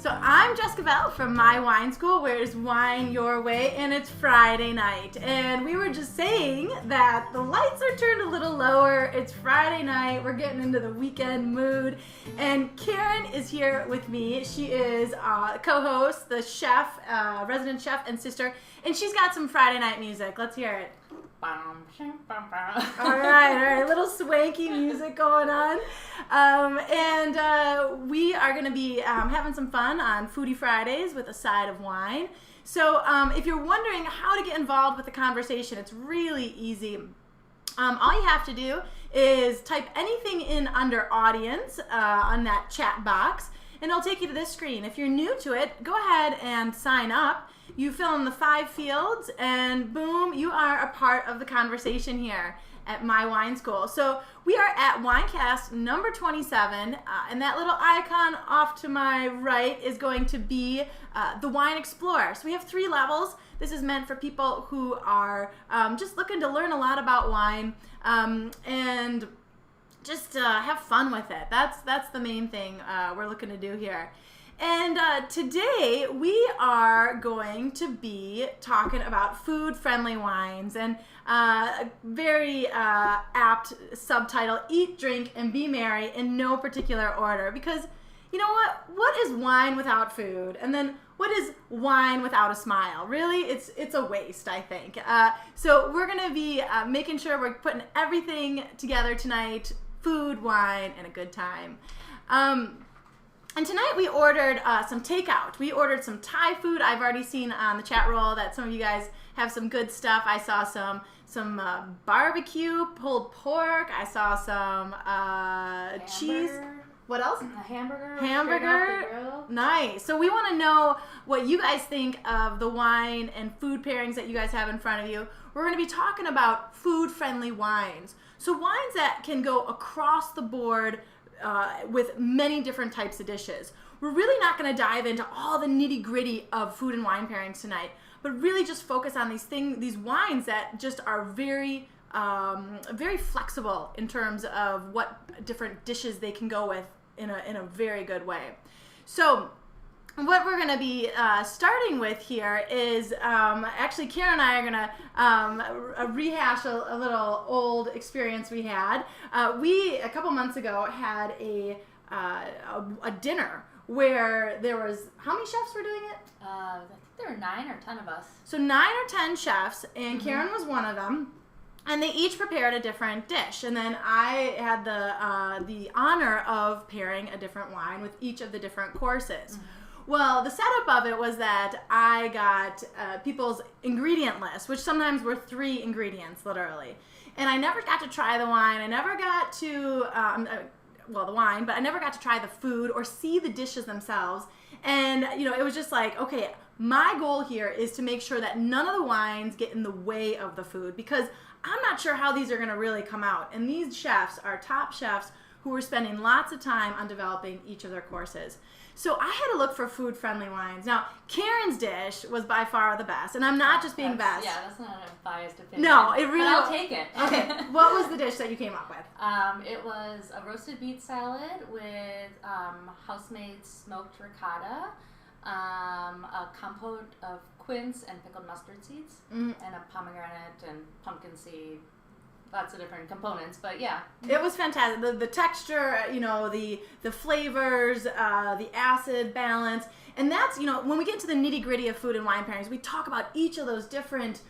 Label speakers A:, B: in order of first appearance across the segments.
A: So I'm Jessica Bell from My Wine School, where it's wine your way, and it's Friday night. And we were just saying that the lights are turned a little lower. It's Friday night. We're getting into the weekend mood. And Karen is here with me. She is co-host, the chef, resident chef and sister. And she's got some Friday night music. Let's hear it. All right, little swanky music going on. We are going to be having some fun on Foodie Fridays with a side of wine. So if you're wondering how to get involved with the conversation, it's really easy. All you have to do is type anything in under audience on that chat box, and it'll take you to this screen. If you're new to it, go ahead and sign up. You fill in the 5 fields, and boom, you are a part of the conversation here at My Wine School. So we are at Winecast number 27, and that little icon off to my right is going to be the Wine Explorer. So we have 3 levels. This is meant for people who are just looking to learn a lot about wine and just have fun with it. That's the main thing we're looking to do here. And today we are going to be talking about food-friendly wines, and a very apt subtitle, Eat, Drink, and Be Merry in no particular order. Because, you know what is wine without food? And then what is wine without a smile? Really, it's a waste, I think. So we're going to be making sure we're putting everything together tonight, food, wine, and a good time. And tonight we ordered some takeout. We ordered some Thai food. I've already seen on the chat roll that some of you guys have some good stuff. I saw some barbecue pulled pork. I saw some cheese. What else?
B: A hamburger.
A: Hamburger. Nice. So we want to know what you guys think of the wine and food pairings that you guys have in front of you. We're going to be talking about food-friendly wines. So wines that can go across the board with many different types of dishes. We're really not going to dive into all the nitty-gritty of food and wine pairings tonight, but really just focus on these wines that just are very, very flexible in terms of what different dishes they can go with in a very good way. So what we're going to be starting with here is actually Karen and I are going to rehash a little old experience we had. We a couple months ago had a dinner where there was, how many chefs were doing it?
B: I think there were 9 or 10 of us.
A: So 9 or 10 chefs, and Karen was one of them. And they each prepared a different dish, and then I had the honor of pairing a different wine with each of the different courses. Well, the setup of it was that I got people's ingredient list, which sometimes were 3 ingredients, literally. And I never got to try the wine. I never got to, the wine, but I never got to try the food or see the dishes themselves. And, it was just like, okay, my goal here is to make sure that none of the wines get in the way of the food, because I'm not sure how these are going to really come out. And these chefs are top chefs who were spending lots of time on developing each of their courses. So I had to look for food-friendly wines. Now, Karen's dish was by far the best, and I'm not just being best.
B: Yeah, that's not a biased opinion.
A: No, it really.
B: But I'll take it.
A: Okay, what was the dish that you came up with?
B: It was a roasted beet salad with house-made smoked ricotta, a compote of quince and pickled mustard seeds, and a pomegranate and pumpkin seed. Lots of different components, but yeah.
A: It was fantastic. The texture, the flavors, the acid balance. And that's, when we get into the nitty-gritty of food and wine pairings, we talk about each of those different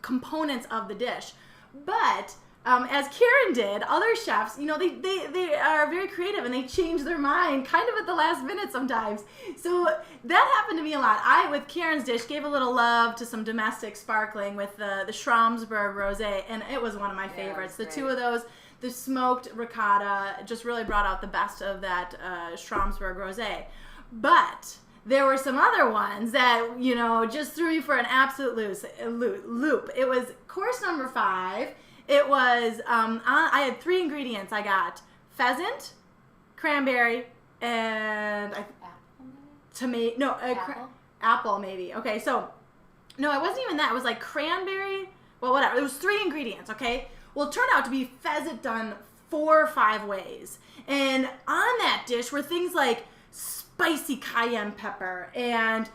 A: components of the dish. But as Karen did, other chefs, they are very creative, and they change their mind kind of at the last minute sometimes. So that happened to me a lot. I, with Karen's dish, gave a little love to some domestic sparkling with the Schramsberg Rosé, and it was one of my favorites. The 2 of those, the smoked ricotta, just really brought out the best of that Schramsberg Rosé. But there were some other ones that, just threw me for an absolute loop. It was course number 5. It was, I had 3 ingredients. I got pheasant, cranberry, and tomato. No, apple maybe. Okay, so, no, it wasn't even that. It was like cranberry. Well, whatever. It was 3 ingredients, okay? Well, it turned out to be pheasant done 4 or 5 ways. And on that dish were things like spicy cayenne pepper and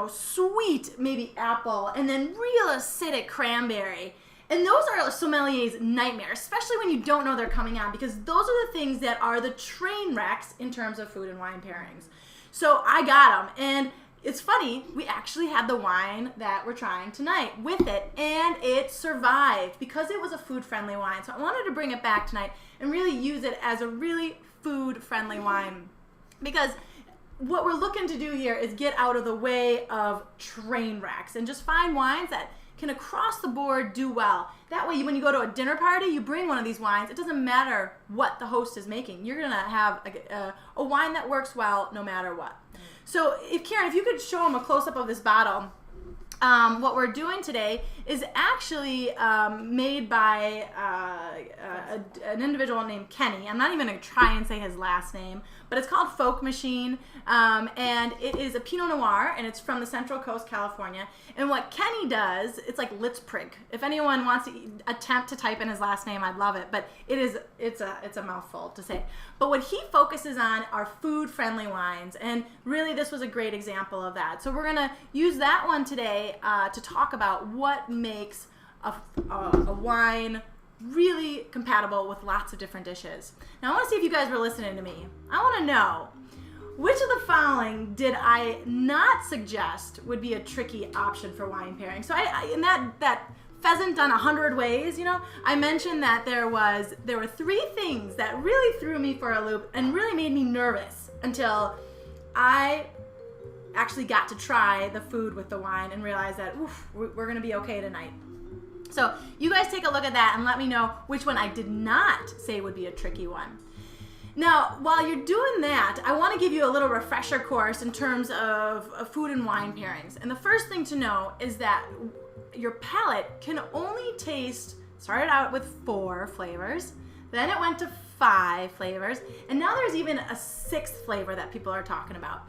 A: sweet maybe apple, and then real acidic cranberry. And those are a sommelier's nightmare, especially when you don't know they're coming on, because those are the things that are the train wrecks in terms of food and wine pairings. So I got them, and it's funny, we actually had the wine that we're trying tonight with it, and it survived because it was a food-friendly wine. So I wanted to bring it back tonight and really use it as a really food-friendly wine, because what we're looking to do here is get out of the way of train wrecks and just find wines that can across the board do well. That way, when you go to a dinner party, you bring one of these wines. It doesn't matter what the host is making. You're going to have a wine that works well no matter what. So, Karen, if you could show them a close-up of this bottle. What we're doing today is actually made by an individual named Kenny. I'm not even going to try and say his last name, but it's called Folk Machine, and it is a Pinot Noir, and it's from the Central Coast, California. And what Kenny does, it's like Litzprig. If anyone wants to attempt to type in his last name, I'd love it, but it's a mouthful to say. But what he focuses on are food-friendly wines, and really this was a great example of that. So we're going to use that one today to talk about what makes a wine really compatible with lots of different dishes. Now I want to see if you guys were listening to me. I want to know, which of the following did I not suggest would be a tricky option for wine pairing? So in that pheasant done 100 ways, I mentioned that there were 3 things that really threw me for a loop and really made me nervous until I actually got to try the food with the wine and realize that we're going to be okay tonight. So you guys take a look at that and let me know which one I did not say would be a tricky one. Now, while you're doing that, I want to give you a little refresher course in terms of food and wine pairings. And the first thing to know is that your palate can only taste, started out with 4 flavors, then it went to 5 flavors, and now there's even a 6th flavor that people are talking about.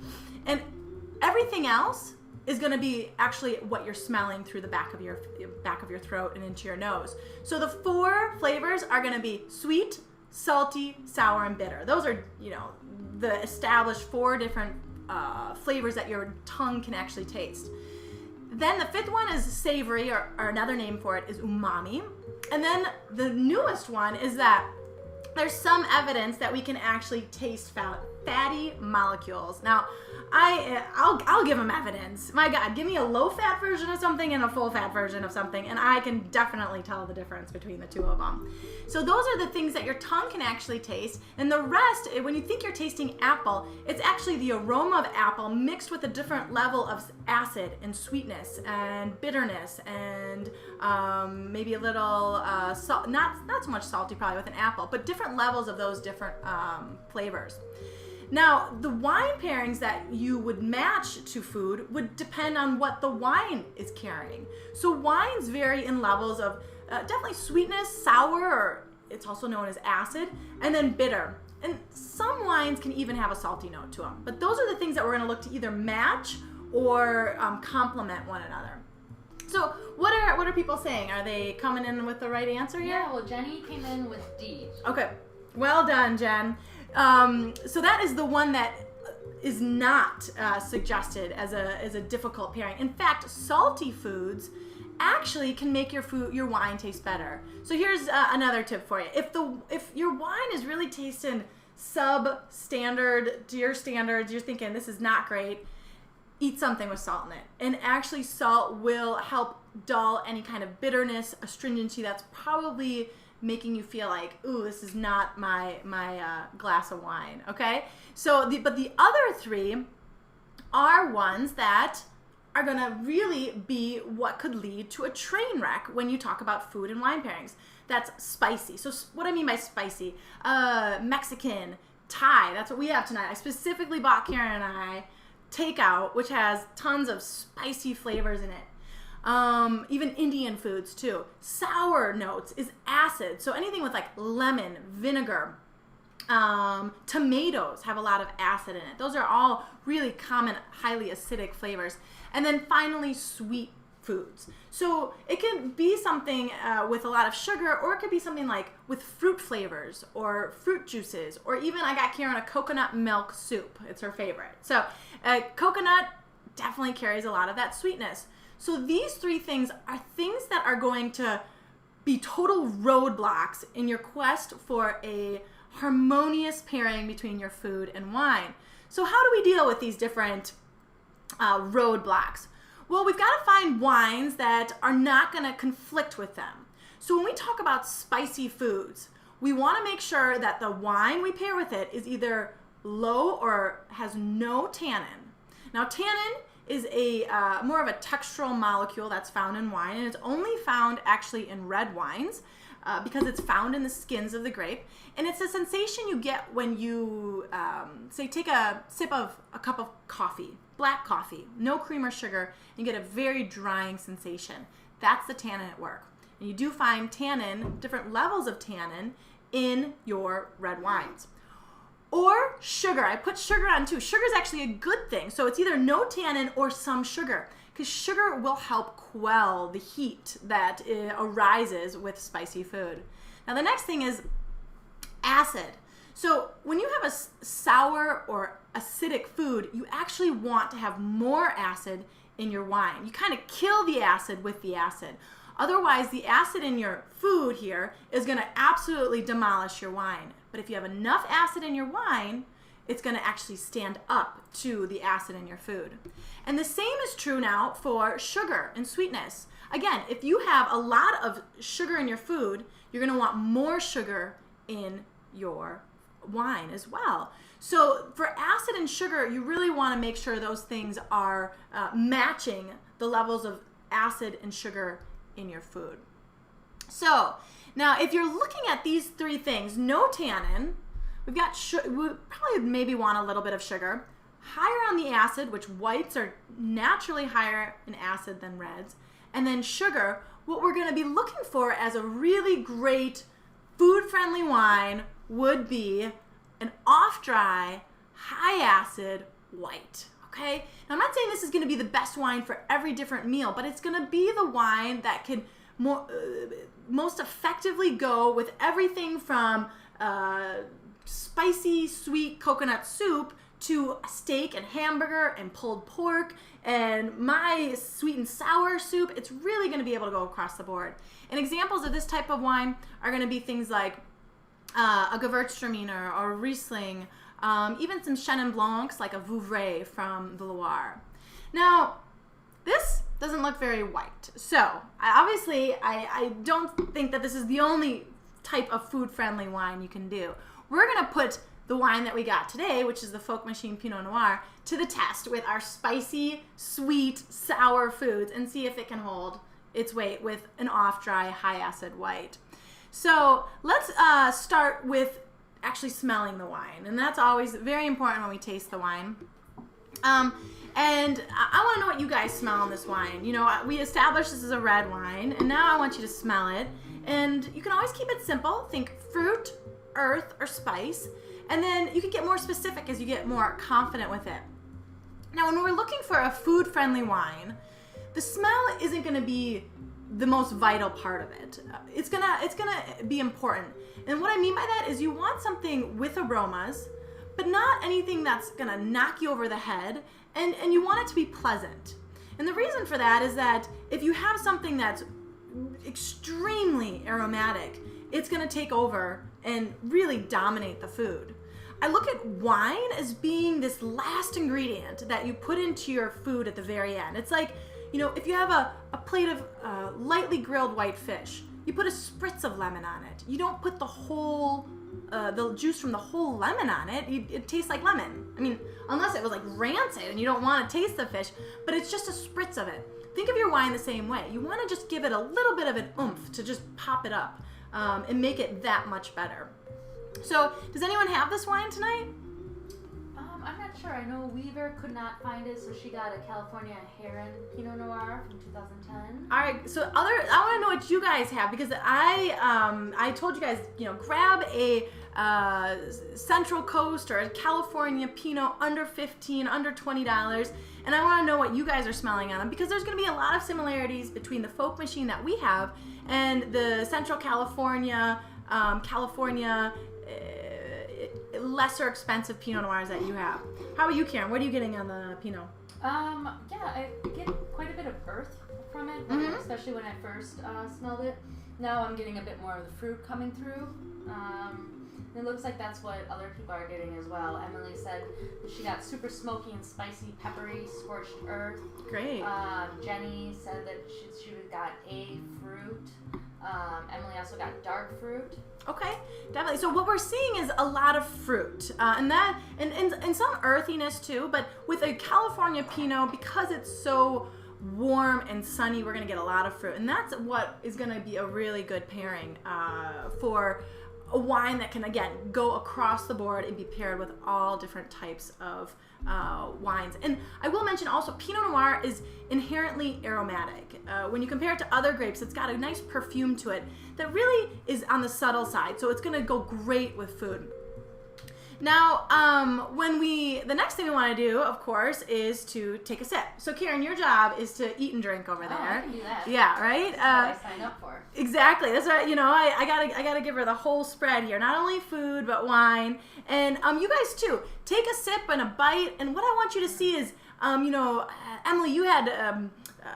A: And everything else is going to be actually what you're smelling through the back of your throat and into your nose. So the 4 flavors are going to be sweet, salty, sour, and bitter. Those are, the established 4 different flavors that your tongue can actually taste. Then the 5th one is savory, or another name for it is umami. And then the newest one is that there's some evidence that we can actually taste fatty molecules. Now, I'll give them evidence. My God, give me a low-fat version of something and a full-fat version of something, and I can definitely tell the difference between the 2 of them. So those are the things that your tongue can actually taste, and the rest, when you think you're tasting apple, it's actually the aroma of apple mixed with a different level of acid and sweetness and bitterness and maybe a little salt, not so much salty probably with an apple, but different levels of those different flavors. Now, the wine pairings that you would match to food would depend on what the wine is carrying. So wines vary in levels of definitely sweetness, sour, or it's also known as acid, and then bitter. And some wines can even have a salty note to them. But those are the things that we're going to look to either match or complement one another. So what are people saying? Are they coming in with the right answer here?
B: Yeah, well, Jenny came in with D.
A: Okay, well done, Jen. So that is the one that is not suggested as a difficult pairing. In fact, salty foods actually can make your wine taste better. So here's another tip for you. If your wine is really tasting substandard to your standards, you're thinking this is not great, eat something with salt in it. And actually salt will help dull any kind of bitterness, astringency that's probably making you feel like, ooh, this is not my glass of wine, okay? But the other 3 are ones that are gonna really be what could lead to a train wreck when you talk about food and wine pairings. That's spicy. So what I mean by spicy, Mexican, Thai, that's what we have tonight. I specifically bought Karen and I takeout, which has tons of spicy flavors in it. Even Indian foods too. Sour notes is acid. So anything with like lemon, vinegar, tomatoes have a lot of acid in it. Those are all really common, highly acidic flavors. And then finally, sweet foods. So it can be something with a lot of sugar, or it could be something like with fruit flavors or fruit juices, or even I got Karen a coconut milk soup. It's her favorite. So coconut definitely carries a lot of that sweetness. So these three things are things that are going to be total roadblocks in your quest for a harmonious pairing between your food and wine. So how do we deal with these different roadblocks? Well, we've got to find wines that are not going to conflict with them. So when we talk about spicy foods, we want to make sure that the wine we pair with it is either low or has no tannin. Now, tannin is a more of a textural molecule that's found in wine, and it's only found actually in red wines because it's found in the skins of the grape. And it's a sensation you get when you, say, take a sip of a cup of coffee, black coffee, no cream or sugar, and you get a very drying sensation. That's the tannin at work. And you do find tannin, different levels of tannin, in your red wines. Or sugar. I put sugar on too. Sugar is actually a good thing. So it's either no tannin or some sugar, because sugar will help quell the heat that arises with spicy food. Now the next thing is acid. So when you have a sour or acidic food, you actually want to have more acid in your wine. You kind of kill the acid with the acid. Otherwise, the acid in your food here is going to absolutely demolish your wine. But if you have enough acid in your wine, it's going to actually stand up to the acid in your food. And the same is true now for sugar and sweetness. Again, if you have a lot of sugar in your food, you're going to want more sugar in your wine as well. So for acid and sugar, you really want to make sure those things are matching the levels of acid and sugar in your food. So now if you're looking at these three things, no tannin, we've got we probably maybe want a little bit of sugar, higher on the acid, which whites are naturally higher in acid than reds, and then sugar. What we're going to be looking for as a really great food-friendly wine would be an off-dry, high-acid white. Okay? Now, I'm not saying this is going to be the best wine for every different meal, but it's going to be the wine that can most effectively go with everything from spicy, sweet coconut soup to steak and hamburger and pulled pork and my sweet and sour soup. It's really going to be able to go across the board. And examples of this type of wine are going to be things like a Gewürztraminer or Riesling, even some Chenin Blancs like a Vouvray from the Loire. Now, this doesn't look very white. So, I don't think that this is the only type of food-friendly wine you can do. We're going to put the wine that we got today, which is the Folk Machine Pinot Noir, to the test with our spicy, sweet, sour foods and see if it can hold its weight with an off-dry, high-acid white. So let's start with actually smelling the wine, and that's always very important when we taste the wine. And I want to know what you guys smell in this wine. You know, we established this is a red wine, and now I want you to smell it. And you can always keep it simple. Think fruit, earth, or spice. And then you can get more specific as you get more confident with it. Now, when we're looking for a food-friendly wine, the smell isn't going to be the most vital part of it. It's gonna be important. And what I mean by that is you want something with aromas, but not anything that's gonna knock you over the head, and you want it to be pleasant. And the reason for that is that if you have something that's extremely aromatic, it's gonna take over and really dominate the food. I look at wine as being this last ingredient that you put into your food at the very end. It's like, you know, if you have a plate of lightly grilled white fish, you put a spritz of lemon on it. You don't put the whole, the juice from the whole lemon on it. It tastes like lemon. I mean, unless it was like rancid and you don't want to taste the fish, but it's just a spritz of it. Think of your wine the same way. You want to just give it a little bit of an oomph to just pop it up and make it that much better. So, does anyone have this wine tonight?
B: I'm not sure. I know Weaver could not find it, so she got a California Heron Pinot Noir from 2010.
A: All right, so I want to know what you guys have, because I told you guys, grab a Central Coast or a California Pinot under 15, under $20, and I want to know what you guys are smelling on them, because there's going to be a lot of similarities between the Folk Machine that we have and the Central California, lesser expensive Pinot Noirs that you have. How about you, Karen? What are you getting on the Pinot?
B: Yeah, I get quite a bit of earth from it, especially when I first smelled it. Now I'm getting a bit more of the fruit coming through. It looks like that's what other people are getting as well. Emily said that she got super smoky and spicy, peppery, scorched earth.
A: Great.
B: Jenny said that she got a fruit. Emily also got dark fruit.
A: Okay, definitely. So what we're seeing is a lot of fruit, and some earthiness too. But with a California Pinot, because it's so warm and sunny, we're going to get a lot of fruit, and that's what is going to be a really good pairing for a wine that can, again, go across the board and be paired with all different types of wines. And I will mention also, Pinot Noir is inherently aromatic. When you compare it to other grapes, it's got a nice perfume to it that really is on the subtle side, so it's going to go great with food. Now, the next thing we want to do, of course, is to take a sip. So, Karen, your job is to eat and drink over there.
B: I can do that.
A: Yeah, right?
B: That's what I signed up for.
A: Exactly. That's what, I gotta give her the whole spread here. Not only food, but wine. And you guys too, take a sip and a bite. And what I want you to see is, Emily, you had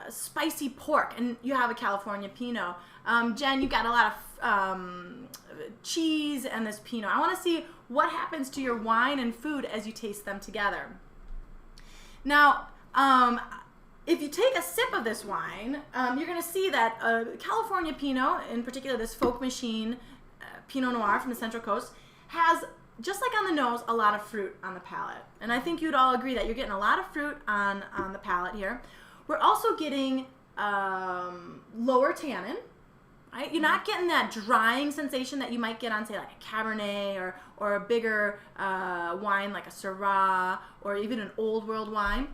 A: spicy pork, and you have a California Pinot. Jen, you got a lot of cheese and this Pinot. I want to see what happens to your wine and food as you taste them together. Now, if you take a sip of this wine, you're going to see that California Pinot, in particular this Folk Machine Pinot Noir from the Central Coast, has, just like on the nose, a lot of fruit on the palate. And I think you'd all agree that you're getting a lot of fruit on the palate here. We're also getting lower tannin. Right? You're not getting that drying sensation that you might get on, say, like a Cabernet or a bigger wine like a Syrah or even an Old World wine.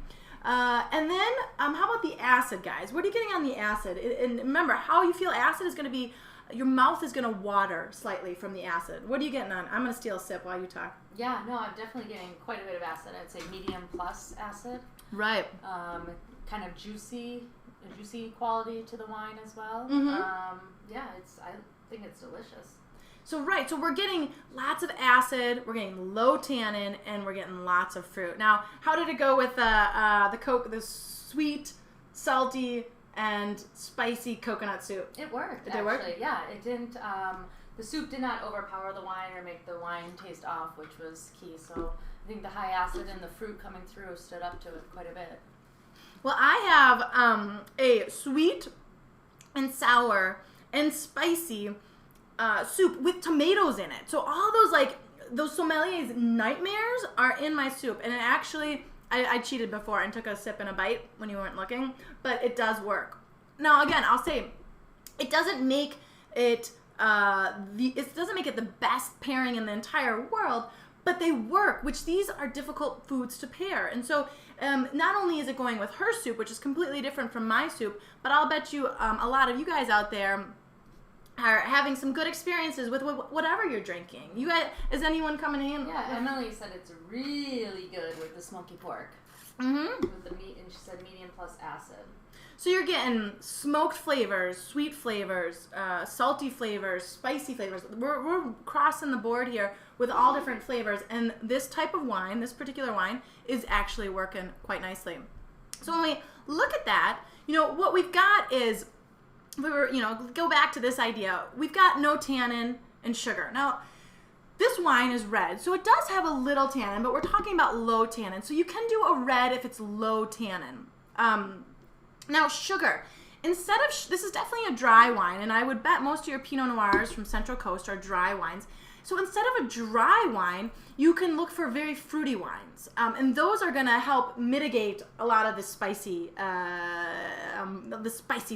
A: And then, how about the acid, guys? What are you getting on the acid? And remember, how you feel acid is going to be, your mouth is going to water slightly from the acid. What are you getting on? I'm going to steal a sip while you talk.
B: Yeah, no, I'm definitely getting quite a bit of acid. I'd say medium plus acid.
A: Right.
B: Kind of juicy quality to the wine as well. Yeah, I think it's delicious.
A: So we're getting lots of acid, we're getting low tannin, and we're getting lots of fruit. Now, how did it go with the sweet, salty, and spicy coconut soup?
B: It worked.
A: Did it work?
B: Yeah, it didn't. The soup did not overpower the wine or make the wine taste off, which was key. So I think the high acid and the fruit coming through stood up to it quite a bit. Well,
A: I have a sweet and sour and spicy soup with tomatoes in it. So all those sommelier's nightmares are in my soup. And it actually, I cheated before and took a sip and a bite when you weren't looking, but it does work. Now, again, I'll say, it doesn't make it the best pairing in the entire world, but they work, which these are difficult foods to pair. And so not only is it going with her soup, which is completely different from my soup, but I'll bet you a lot of you guys out there are having some good experiences with whatever you're drinking. You guys, is anyone coming in?
B: Yeah, Emily said it's really good with the smoky pork. With the meat, and she said medium plus acid.
A: So you're getting smoked flavors, sweet flavors, salty flavors, spicy flavors. We're crossing the board here with all different flavors, and this type of wine, this particular wine, is actually working quite nicely. So when we look at that, what we've got is, go back to this idea. We've got no tannin and sugar. Now, this wine is red, so it does have a little tannin, but we're talking about low tannin. So you can do a red if it's low tannin. Now, sugar. Instead of, this is definitely a dry wine, and I would bet most of your Pinot Noirs from Central Coast are dry wines. So instead of a dry wine, you can look for very fruity wines. And those are going to help mitigate a lot of the spicy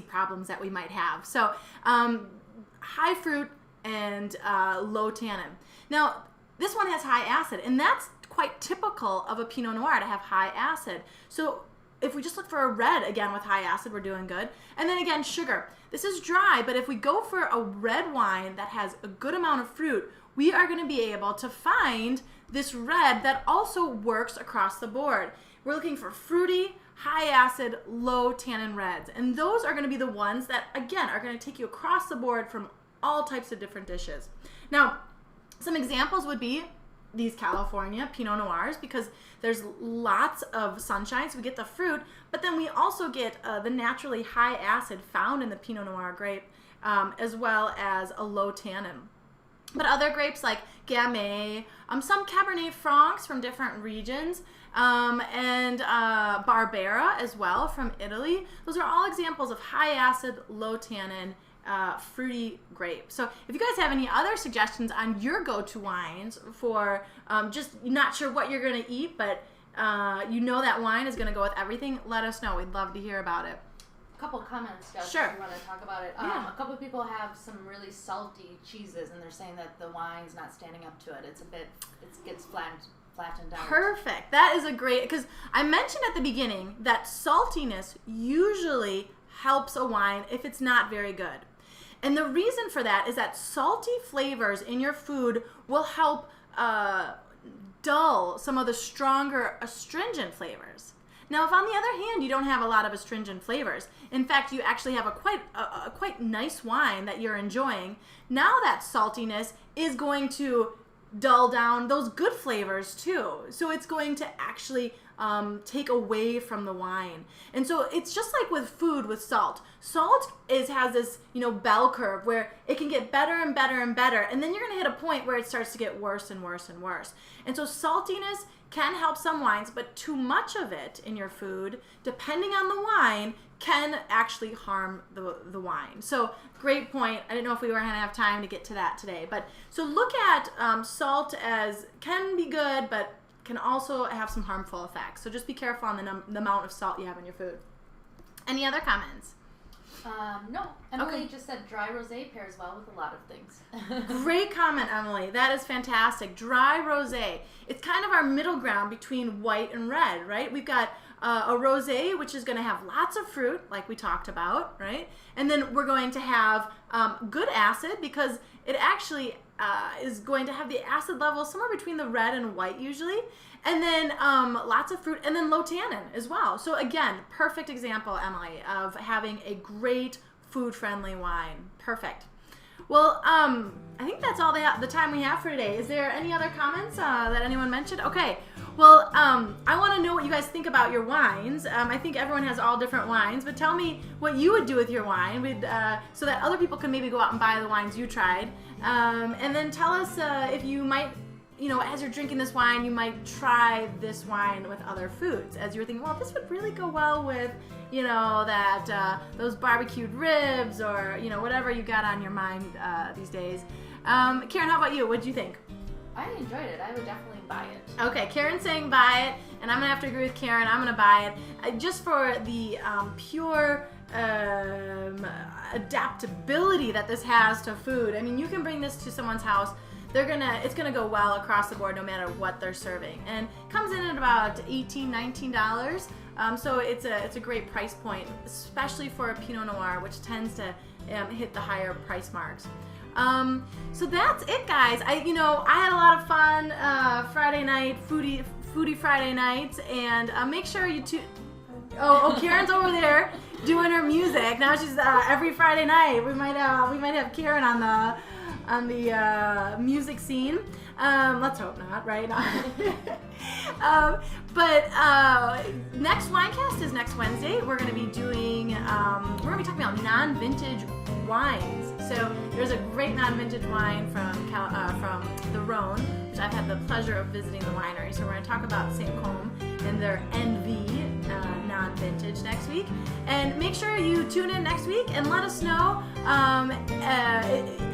A: problems that we might have. So high fruit and low tannin. Now, this one has high acid, and that's quite typical of a Pinot Noir to have high acid. So if we just look for a red, again, with high acid, we're doing good. And then again, sugar. This is dry, but if we go for a red wine that has a good amount of fruit, we are going to be able to find this red that also works across the board. We're looking for fruity, high acid, low tannin reds. And those are going to be the ones that, again, are going to take you across the board from all types of different dishes. Now, some examples would be these California Pinot Noirs, because there's lots of sunshine, so we get the fruit, but then we also get the naturally high acid found in the Pinot Noir grape, as well as a low tannin. But other grapes like Gamay, some Cabernet Francs from different regions, and Barbera as well from Italy. Those are all examples of high acid, low tannin, fruity grape. So if you guys have any other suggestions on your go-to wines for just not sure what you're going to eat, but you know that wine is going to go with everything, let us know. We'd love to hear about it.
B: A couple comments, Jess,
A: sure.
B: if you want to talk about it.
A: Yeah.
B: A couple people have some really salty cheeses, and they're saying that the wine's not standing up to it. It gets flattened out.
A: Perfect. That is a great, because I mentioned at the beginning that saltiness usually helps a wine if it's not very good. And the reason for that is that salty flavors in your food will help dull some of the stronger astringent flavors. Now, if on the other hand, you don't have a lot of astringent flavors, in fact, you actually have a quite nice wine that you're enjoying, now that saltiness is going to dull down those good flavors too. So it's going to actually take away from the wine. And so it's just like with food with salt. Salt has this, bell curve where it can get better and better and better, and then you're going to hit a point where it starts to get worse and worse and worse. And so saltiness can help some wines, but too much of it in your food, depending on the wine, can actually harm the wine. So great point. I didn't know if we were going to have time to get to that today. But so look at salt as can be good, but can also have some harmful effects. So just be careful on the amount of salt you have in your food. Any other comments?
B: No. Emily
A: Okay.
B: just said dry rosé pairs well with a lot of things.
A: Great comment, Emily. That is fantastic. Dry rosé. It's kind of our middle ground between white and red, right? We've got a rosé, which is going to have lots of fruit, like we talked about, right? And then we're going to have good acid, because it actually is going to have the acid level somewhere between the red and white usually. And then lots of fruit, and then low tannin as well. So again, perfect example, Emily, of having a great food-friendly wine. Perfect. Well, I think that's all the time we have for today. Is there any other comments that anyone mentioned? Okay. Well, I want to know what you guys think about your wines. I think everyone has all different wines, but tell me what you would do with your wine, so that other people can maybe go out and buy the wines you tried. And then tell us if you might, as you're drinking this wine, you might try this wine with other foods. As you're thinking, well, this would really go well with, those barbecued ribs, or, whatever you got on your mind these days. Karen, how about you? What'd you think?
B: I enjoyed it. I would definitely buy it.
A: Okay, Karen's saying buy it, and I'm going to have to agree with Karen. I'm going to buy it just for the pure adaptability that this has to food. I mean, you can bring this to someone's house. It's gonna go well across the board no matter what they're serving, and comes in at about $18, $19. So it's a great price point, especially for a Pinot Noir, which tends to hit the higher price marks. So that's it, guys. I had a lot of fun Friday night, Foodie Friday nights, and make sure you Oh, Karen's over there doing her music. Now she's every Friday night. We might have Karen on the music scene. Let's hope not, right? But next Winecast is next Wednesday. We're going to be talking about non-vintage wines. So there's a great non-vintage wine from the Rhone, which I've had the pleasure of visiting the winery. So we're going to talk about St. Côme and their NV non-vintage next week. And make sure you tune in next week and let us know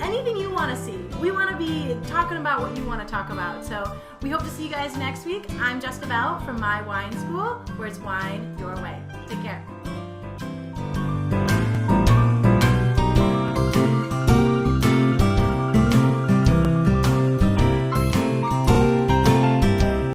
A: anything you want to see. We want to be talking about what you want to talk about. So we hope to see you guys next week. I'm Jessica Bell from My Wine School, where it's wine your way. Take care.